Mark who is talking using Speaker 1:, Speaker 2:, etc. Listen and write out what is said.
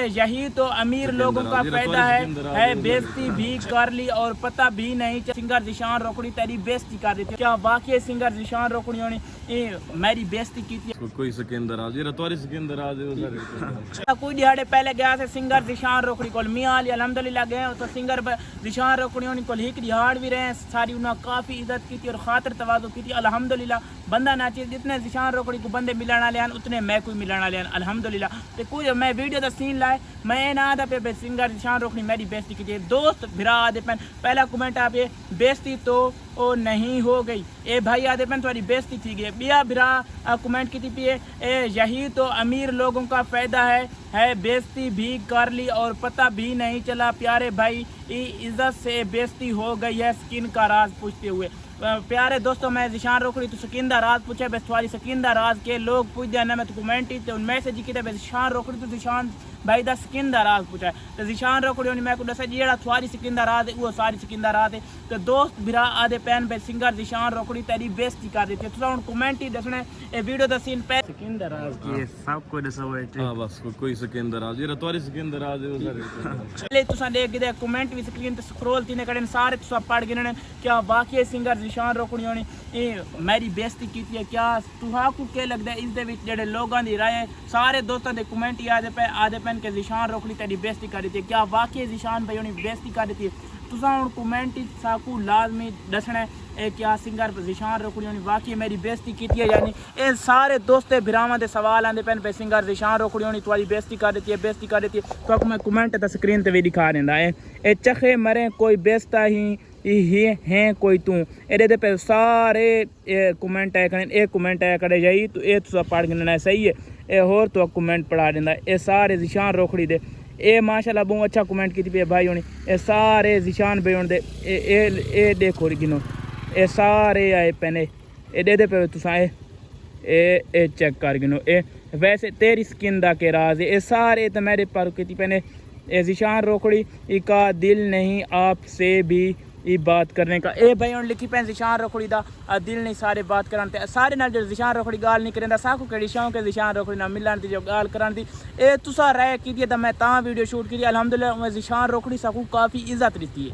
Speaker 1: यही तो अमीर लोगों का फायदा है बेइज्जती भी कर ली और पता भी नहीं सिंगर जिशान रोकड़ी तेरी बेइज्जती कर दी थी। क्या वाकई सिंगर जिशान रोकड़ी ने मेरी बेइज्जती की थी?
Speaker 2: कोई सिकंदर आज रतवारी सिकंदर आज
Speaker 1: कोई दिहाड़े पहले गया से सिंगर जिशान रोकड़ी को मियां अली अल्हम्दुलिल्लाह गए तो सिंगर जिशान रोकड़ी को एक दिहाड़ भी रहे सारी उन्होंने काफ़ी इज्जत की थी और खातर तवाज़ु की थी अल्हम्दुलिल्लाह। बंदा नाचे जितने जिशान रोकड़ी को बंदे मिलाना लियान उतने मैं कोई मिलाना लियान अल्हम्दुलिल्लाह। तो कुछ मैं वीडियो का सीन लाए मैं ना आधा पे सिंगर जिशान रोकड़ी मेरी बेइज्जती की थी दोस्त भिरा आदे पेन पहला कमेंट आप ये बेइज्जती तो ओ नहीं हो गई ए भाई आदे पेन तुम्हारी बेइज्जती थी गई बिया भिरा कमेंट की थी पिए यही तो अमीर लोगों का फायदा है बेइज्जती भी कर ली और पता भी नहीं चला प्यारे भाई इज्जत से बेइज्जती हो गई है स्किन का राज पूछते हुए। प्यारे दोस्तों मैं जिशान रोकड़ी तो स्किन दा राज पूछे बस तुम्हारी स्किन दा राज के लोग पूछ दिया ना मैं तो कमेंट ही तो मैसेज ही किया जिशान रोकड़ी तो जिशान भाई दा स्किन दा राज पूछा तो जिशान रोकड़ी मैं को दसा जेड़ा तुम्हारी स्किन दा राज है वो सारी स्किन दा राज है तो दोस्त भिरा आदे पैन पे सिंगर जिशान रोकड़ी तेरी बेइज्जती कर दी थी तुसा हुन कमेंट ही दसने ए वीडियो दा सीन पे स्किन दा राज की सब को दसो है
Speaker 2: हां बस कोई सिकंदर आज रतवारी सिकंदर आज
Speaker 1: चले तुसा देख दे कमेंट भी स्क्रीन पे स्क्रॉल तीने कड़न सारे तुसा पढ़ गिनने क्या वाकई सिंगर जिशान रोकड़ी मेरी बेइज्जती की थी क्या तुहा को क्या लगदा इस दे विच जेडे लोगां दी राय सारे दोस्तां दे कमेंट ही आदे पे के जिशान रोकड़ी तेरी बेइज्जती कर दी थी क्या वाकई जिशान भाई उन्हें बेइज्जती कर दी थी तुसा हुन कमेंट साकू लाजमी दसना है क्या सिंगर जिशान रोकड़ी वाकई मेरी बेइज्जती की थी यानी ये सारे दोस्ते भिरावां दे सवाल आंदे पेन पे सिंगर जिशान रोकड़ी तुम्हारी बेइज्जती कर देती है बेइज्जती कर देती है तो मैं कमेंट तो स्क्रीन पे भी दिखा देंदा है ए चखे मरे कोई बेइज्जता ही हैं कोई तू एदे पे सारे कमेंट आए करें एक कमेंट आया करे यही तो ये तुसा पढ़ गिनना सही है ए होर तो कमेंट पढ़ा देंदा ए सारे जिशान रोकड़ी दे ए माशाल्लाह बहुत अच्छा कमेंट की पे भाई होनी ए सारे जिशान भाई दे ए देखो गिनो ए सारे आए पैने ए दे पे तुसा ए चेक कर गिनो ए वैसे तेरी स्किन दा के राज ए सारे तो मेरे पर की पैने ए जिशान रोकड़ी का दिल नहीं आपसे भी ये बात करने का ए भाई उन लिखी पैन जिशान रोकड़ी दा दिल नहीं सारे बात कराते सारे नाल जो जिशान रोकड़ी गाल नहीं करेंदा साकू केड़ी शौक है जिशान रोकड़ी ना मिलन दी जो गाल करान दी ए तुसा राय की दी मैं ता वीडियो शूट की अल्हम्दुलिल्लाह मैं जिशान रोकड़ी साकू काफ़ी इज्जत दी है।